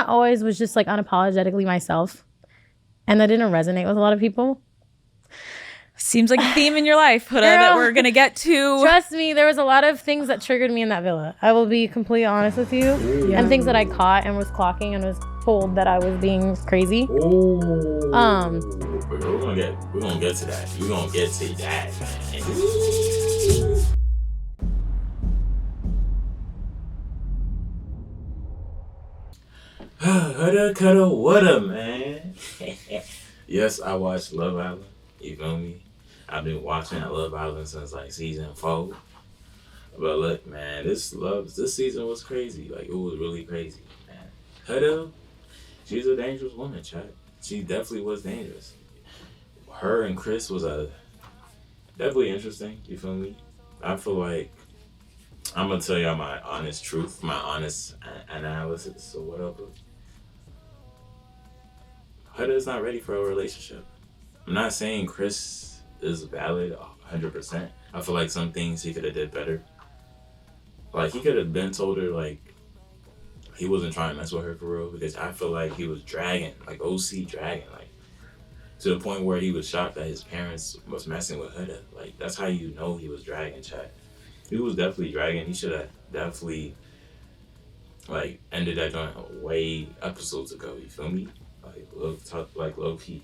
always was just like unapologetically myself. And that didn't resonate with a lot of people. Seems like a theme in your life, Huda, that we're going to get to. Trust me, there was a lot of things that triggered me in that villa. I will be completely honest with you. Yeah. And things that I caught and was clocking and was told that I was being crazy. We're gonna get to that. We're gonna get to that, man. Huda, cuda, wudda, man. Yes, I watched Love Island. You feel me? I've been watching Love Island since like season 4. But look, man, this season was crazy. Like, it was really crazy, man. Huda, she's a dangerous woman, Chad. She definitely was dangerous. Her and Chris was definitely interesting. You feel me? I feel like I'm gonna tell y'all my honest truth, my honest analysis or whatever. Huda's not ready for a relationship. I'm not saying Chris is valid 100%. I feel like some things he could have did better. Like, he could have been told her, like, he wasn't trying to mess with her for real, because I feel like he was dragging, like OC dragging, like, to the point where he was shocked that his parents was messing with Huda. Like, that's how you know he was dragging, chat. He was definitely dragging. He should have definitely, like, ended that joint way episodes ago, you feel me? Like, low key.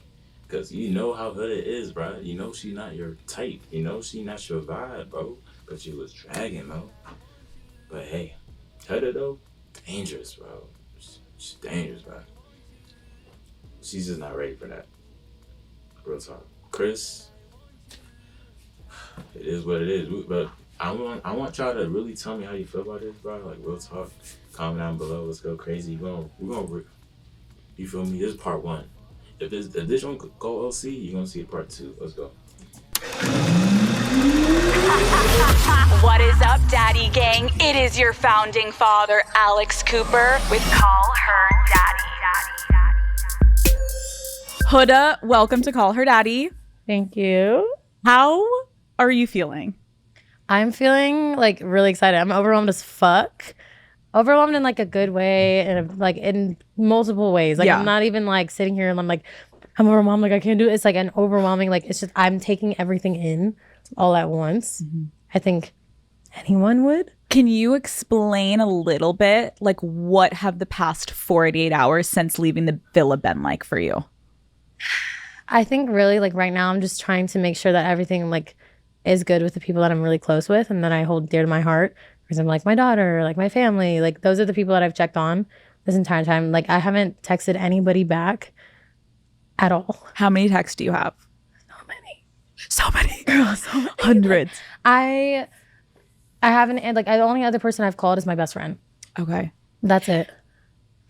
Because you know how Huda is, bro. You know she not your type. You know she not your vibe, bro. But she was dragging, bro. But hey, Huda, though, dangerous, bro. She's dangerous, bro. She's just not ready for that. Real talk. Chris, it is what it is. But I want y'all to really tell me how you feel about this, bro. Like, real talk. Comment down below. Let's go crazy. We're gonna you feel me? This is part 1. If this don't go OC, you're gonna see part 2. Let's go. What is up, Daddy Gang? It is your founding father, Alex Cooper, with Call Her Daddy. Huda, welcome to Call Her Daddy. Thank you. How are you feeling? I'm feeling like really excited. I'm overwhelmed as fuck. Overwhelmed in like a good way and like in multiple ways. Like, I'm not even like sitting here and I'm like, I'm overwhelmed, like I can't do it. It's like an overwhelming, like it's just I'm taking everything in all at once. I think anyone would. Can you explain a little bit, like, what have the past 48 hours since leaving the villa been like for you? I think really like right now I'm just trying to make sure that everything like is good with the people that I'm really close with and that I hold dear to my heart. Because I'm like my daughter, like my family, like those are the people that I've checked on this entire time. Like, I haven't texted anybody back at all. How many texts do you have? So many. Girl, so many. Hundreds. I haven't, and like the only other person I've called is my best friend. Okay. That's it.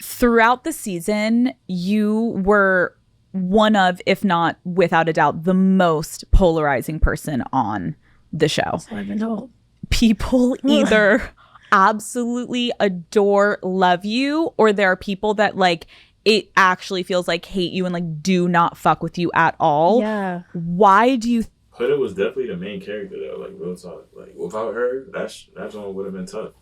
Throughout the season, you were one of, if not without a doubt, the most polarizing person on the show. That's what I've been told. People either absolutely adore, love you, or there are people that like it actually feels like hate you and like do not fuck with you at all. Yeah. Why do you Huda was definitely the main character though, like real talk. Like, without her, that one would have been tough.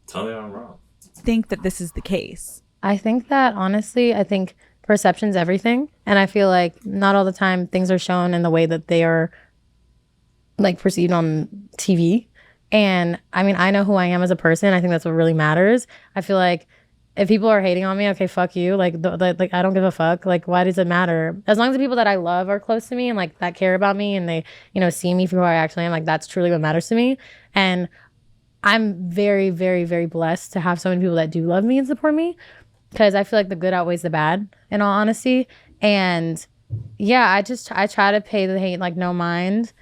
Tell me I'm wrong. think that this is the case? I think that honestly, I think perception's everything. And I feel like not all the time things are shown in the way that they are like perceived on TV. And I mean, I know who I am as a person. I think that's what really matters. I feel like if people are hating on me, okay, fuck you. Like, like I don't give a fuck. Like, why does it matter? As long as the people that I love are close to me and like that care about me and they, you know, see me for who I actually am, like that's truly what matters to me. And I'm very, very, very blessed to have so many people that do love me and support me, because I feel like the good outweighs the bad, in all honesty. And yeah, I try to pay the hate like no mind.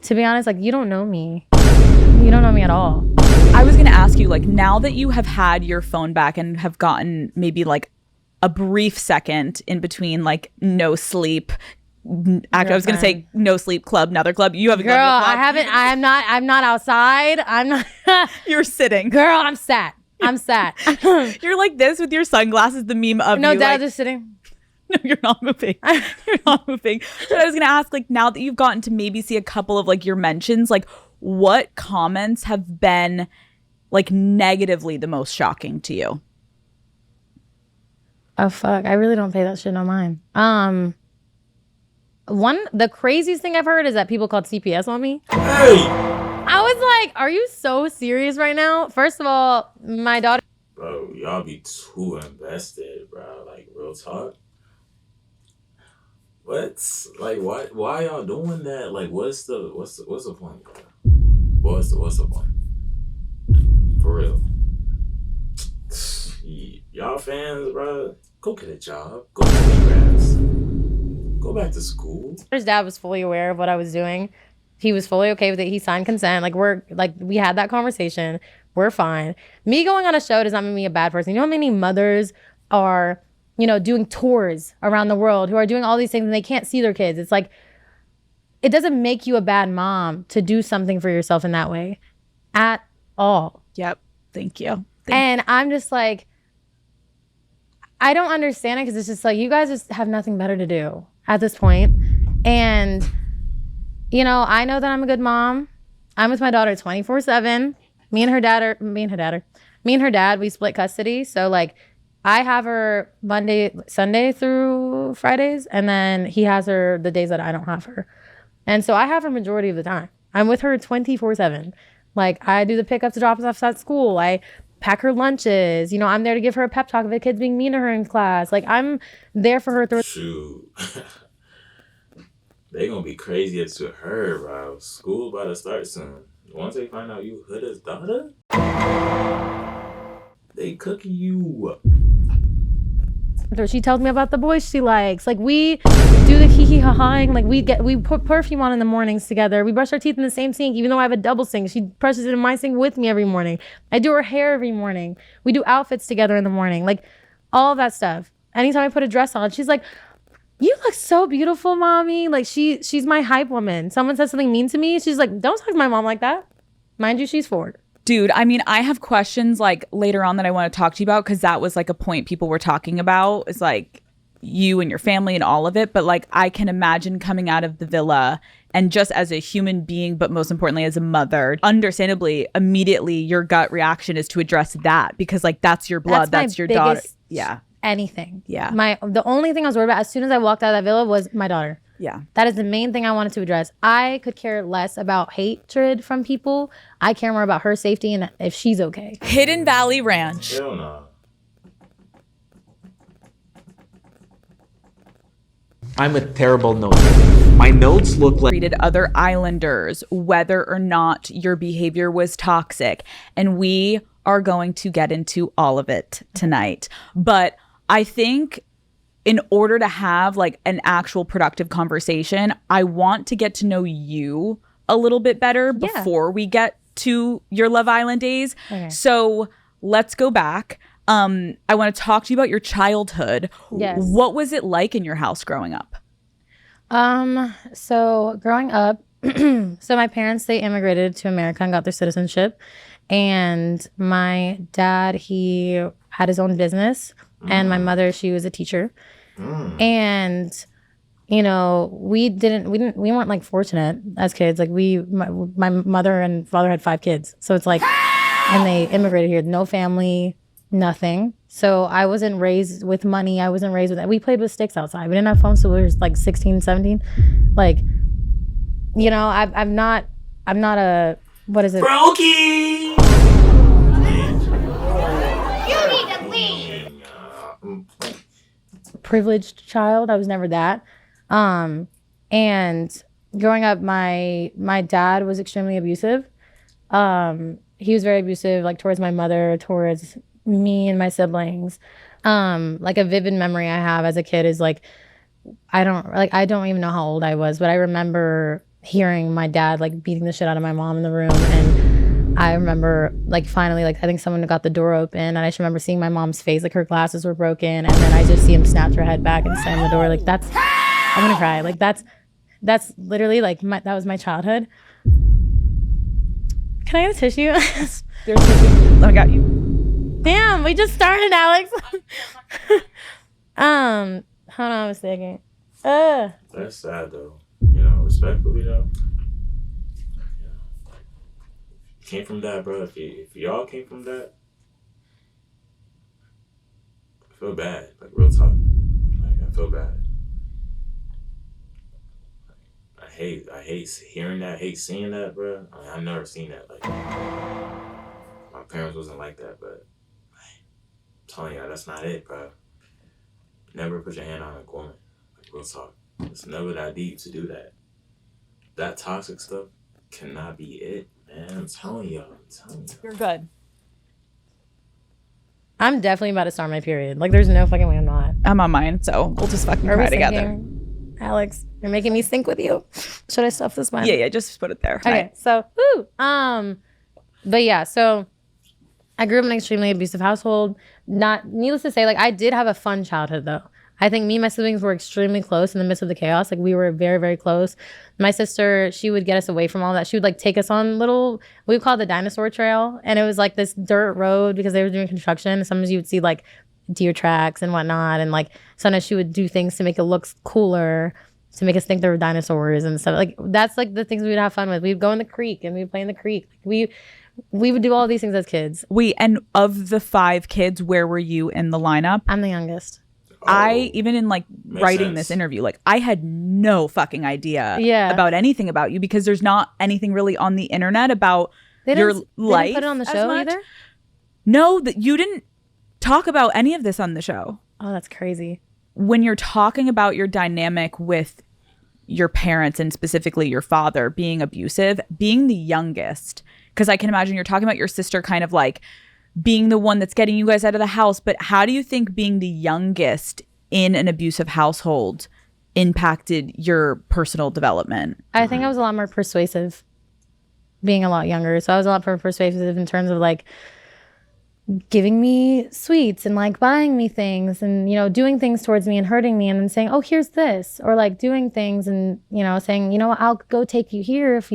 To be honest, like you don't know me. You don't know me at all. I was going to ask you, like, now that you have had your phone back and have gotten maybe like a brief second in between, like no sleep, I was going to say no sleep club, another club. You haven't. Girl, gone to a club. I haven't. I'm not outside. I'm not. You're sitting. Girl, I'm sat. I'm sat. You're like this with your sunglasses. The meme of no, you, Dad, like, just sitting. No, you're not moving. You're not moving. But I was going to ask, like, now that you've gotten to maybe see a couple of like your mentions, like what comments have been like negatively the most shocking to you? Oh fuck, I really don't pay that shit no mind. The craziest thing I've heard is that people called CPS on me. Hey, I was like, are you so serious right now? First of all, my daughter. bro, y'all be too invested, bro. Like real talk. What's like why y'all doing that? Like what's the point, bro? What's the point? For real. Y'all fans, bro, go get a job. Go to the grass. Go back to school. His dad was fully aware of what I was doing. He was fully okay with it. He signed consent. We had that conversation. We're fine. Me going on a show does not make me a bad person. You know how many mothers are, doing tours around the world who are doing all these things and they can't see their kids. It's like, it doesn't make you a bad mom to do something for yourself in that way at all. Yep. Thank you. And I'm just like, I don't understand it because it's just like, you guys just have nothing better to do at this point. And, I know that I'm a good mom. I'm with my daughter 24/7. Me and her dad, we split custody. So like, I have her Sunday through Fridays, and then he has her the days that I don't have her. And so I have her majority of the time. I'm with her 24/7. Like, I do the pickups, drop-offs at school. I pack her lunches. I'm there to give her a pep talk if a kid's being mean to her in class. Like, I'm there for her. Shoot. They gonna be crazy to her, bro. School about to start soon. Once they find out you Huda's daughter, they cooking you. She tells me about the boys she likes. Like, we do the hee hee ha haing. Like, we put perfume on in the mornings together. We brush our teeth in the same sink, even though I have a double sink. She brushes it in my sink with me every morning. I do her hair every morning. We do outfits together in the morning. Like, all of that stuff. Anytime I put a dress on, she's like, you look so beautiful, mommy. Like, she's my hype woman. Someone says something mean to me, she's like, don't talk to my mom like that. Mind you, she's 4. Dude, I mean, I have questions like later on that I want to talk to you about, because that was like a point people were talking about, is like you and your family and all of it. But like, I can imagine coming out of the villa and just as a human being, but most importantly as a mother, understandably, immediately your gut reaction is to address that, because like that's your blood, that's your daughter. Yeah. Anything. Yeah. The only thing I was worried about as soon as I walked out of that villa was my daughter. Yeah. That is the main thing I wanted to address. I could care less about hatred from people. I care more about her safety and if she's okay. Hidden Valley Ranch. Hell no. I'm a terrible note. My notes look like Treated other islanders, whether or not your behavior was toxic. And we are going to get into all of it tonight. But I think in order to have like an actual productive conversation, I want to get to know you a little bit better before we get to your Love Island days. Okay. So let's go back. I want to talk to you about your childhood. Yes. What was it like in your house growing up? So growing up, so my parents, they immigrated to America and got their citizenship. And my dad, he had his own business. And my mother, she was a teacher. And, we weren't like fortunate as kids. Like my mother and father had 5 kids. So it's like, and they immigrated here, no family, nothing. So I wasn't raised with money. I wasn't raised with that. We played with sticks outside. We didn't have phones till we were like 16, 17. Like, I'm not a, what is it? Brokey! You need to leave. Privileged child. I was never that. And growing up, my dad was extremely abusive. He was very abusive, like towards my mother, towards me and my siblings. Like a vivid memory I have as a kid is like, I don't even know how old I was, but I remember hearing my dad like beating the shit out of my mom in the room. And I remember like finally, like I think someone got the door open, and I just remember seeing my mom's face, like her glasses were broken, and then I just see him snatch her head back and slam the door. Like I'm gonna cry. Like that's literally like that was my childhood. Can I get a tissue? There's tissue. I got you. Damn, we just started, Alex. Hold on a second. That's sad though. Respectfully though. Came from that, bro. If y'all came from that, I feel bad. Like, real talk. Like, I feel bad. I hate hearing that. I hate seeing that, bro. I mean, I've never seen that. Like, my parents wasn't like that, but I'm telling y'all, that's not it, bro. Never put your hand on a woman. Like, real talk. It's never that deep to do that. That toxic stuff cannot be it, man. I'm telling y'all. You're good. I'm definitely about to start my period. Like, there's no fucking way I'm not. I'm on mine, so we'll just fucking Are we cry together. syncing? Alex, you're making me sync with you. Should I stuff this one? Yeah, just put it there. Okay, so but yeah, so I grew up in an extremely abusive household. Not needless to say, like, I did have a fun childhood though. I think me and my siblings were extremely close in the midst of the chaos. Like, we were very, very close. My sister, she would get us away from all that. She would like take us on little, we would call it the dinosaur trail. And it was like this dirt road because they were doing construction. Sometimes you would see like deer tracks and whatnot. And like sometimes she would do things to make it look cooler, to make us think there were dinosaurs and stuff. Like, that's like the things we would have fun with. We'd go in the creek and we'd play in the creek. Like, we would do all these things as kids. Wait, and of the 5 kids, where were you in the lineup? I'm the youngest. I, even in like writing sense. this interview, like, I had no fucking idea Yeah. about anything about you because there's not anything really on the internet about They your didn't life. put it on the as show much. either? No, that you didn't talk about any of this on the show. Oh, that's crazy. When you're talking about your dynamic with your parents and specifically your father being abusive, being the youngest, because I can imagine you're talking about your sister kind of like being the one that's getting you guys out of the house, but how do you think being the youngest in an abusive household impacted your personal development? I think I was a lot more persuasive being a lot younger. So I was a lot more persuasive in terms of like giving me sweets and like buying me things and, you know, doing things towards me and hurting me and then saying, oh, here's this, or like doing things and, you know, saying, you know, I'll go take you here if,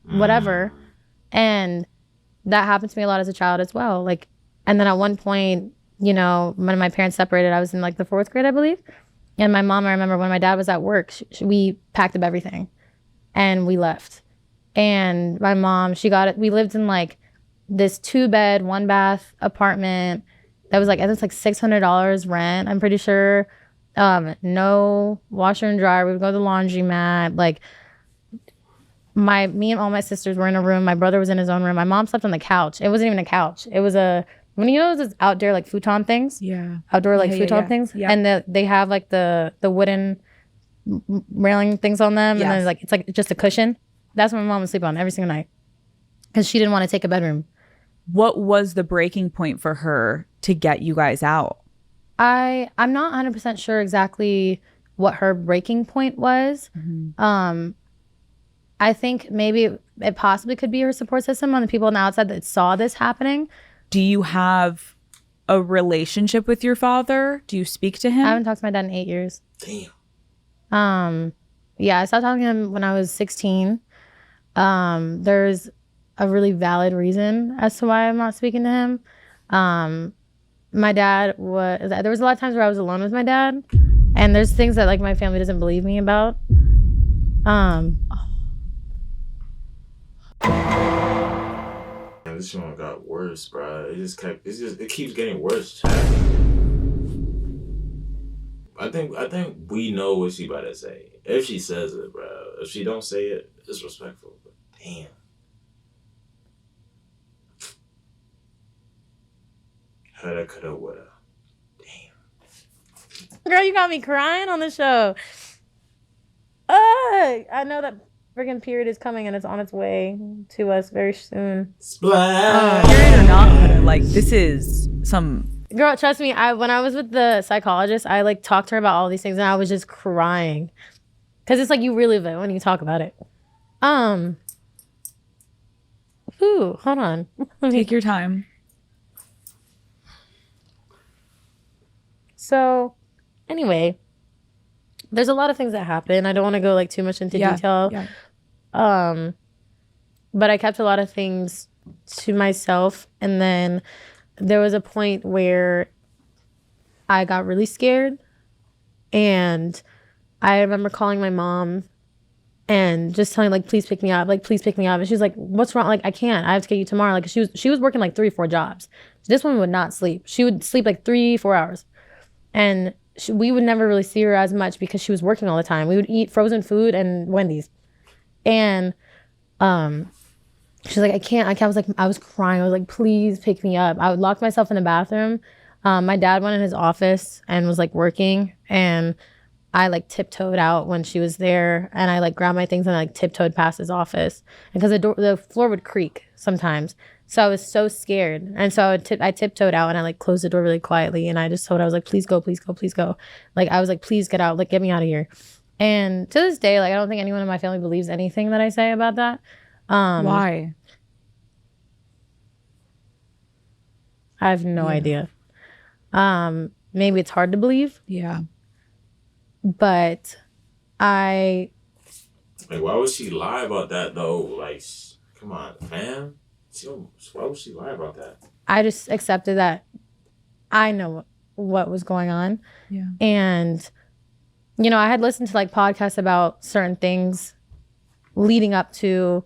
whatever. And that happened to me a lot as a child as well. Like, and then at one point, you know, when my parents separated, I was in like the 4th grade, I believe. And my mom, I remember when my dad was at work, we packed up everything and we left. And my mom, she got it. We lived in like this 2-bed, 1-bath apartment that was like, I think it's like $600 rent, I'm pretty sure. No washer and dryer. We would go to the laundromat. Like, me and all my sisters were in a room. My brother was in his own room. My mom slept on the couch. It wasn't even a couch. It was when you know those outdoor like futon things? Yeah. Outdoor like Yeah, futon things? Yeah. And they have like the wooden railing things on them. Yes. And then like it's like just a cushion. That's what my mom would sleep on every single night. Because she didn't want to take a bedroom. What was the breaking point for her to get you guys out? I'm not 100% sure exactly what her breaking point was. Mm-hmm. I think maybe it possibly could be her support system on the people on the outside that saw this happening. Do you have a relationship with your father? Do you speak to him? I haven't talked to my dad in 8 years. Damn. Yeah, I stopped talking to him when I was 16. There's a really valid reason as to why I'm not speaking to him. My dad there was a lot of times where I was alone with my dad, and there's things that like my family doesn't believe me about. This one got worse, bro. It keeps getting worse, chat. I think we know what she about to say. If she says it, bro. If she don't say it, it's respectful. But damn. Huda, coulda, woulda. Damn. Girl, you got me crying on the show. I know that friggin' period is coming and it's on its way to us very soon. Splash. Period or not, Huda, like, this is some... Girl, trust me, when I was with the psychologist, I like talked to her about all these things and I was just crying. Cause it's like you relive it when you talk about it. Ooh, hold on. Take your time. So, anyway, there's a lot of things that happen. I don't want to go like too much into detail. Yeah. But I kept a lot of things to myself, and then there was a point where I got really scared, and I remember calling my mom and just telling like, please pick me up, and she was like, what's wrong? Like, I can't, I have to get you tomorrow. Like, she was working like 3 or 4 jobs. This woman would not sleep. She would sleep like 3-4 hours. And we would never really see her as much because she was working all the time. We would eat frozen food and Wendy's. And she's like, I can't. I was crying. I was like, please pick me up. I would lock myself in the bathroom. My dad went in his office and was like working, and I like tiptoed out when she was there, and I like grabbed my things and I like tiptoed past his office, and because the floor would creak sometimes, so I was so scared, and so I tiptoed out and I like closed the door really quietly, and I just told her, I was like, please go, please go, please go. Like I was like, please get out, like get me out of here. And to this day, like I don't think anyone in my family believes anything that I say about that. Why? I have no idea. Maybe it's hard to believe, Yeah. but Like, why would she lie about that though? Like, come on, fam. Why would she lie about that? I just accepted that I know what was going on. Yeah. And, you know, I had listened to like podcasts about certain things leading up to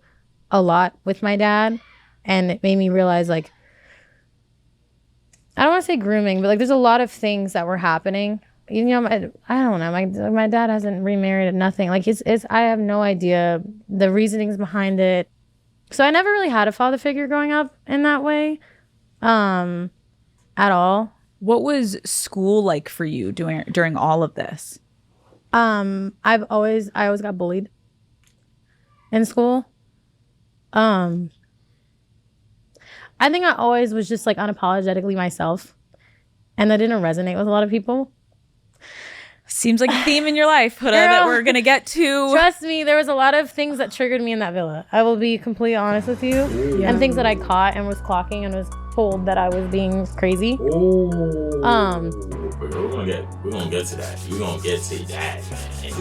a lot with my dad. And it made me realize, like, I don't want to say grooming, but like there's a lot of things that were happening. You know, I don't know. My dad hasn't remarried or nothing. Like I have no idea the reasonings behind it. So I never really had a father figure growing up in that way, at all. What was school like for you during all of this? I always got bullied in school. I think I always was just like unapologetically myself, and that didn't resonate with a lot of people. Seems like a theme in your life, Huda, that we're gonna get to. Trust me, there was a lot of things that triggered me in that villa. I will be completely honest with you. Yeah. And things that I caught and was clocking and was told that I was being crazy. We're gonna get to that. We're gonna get to that, man.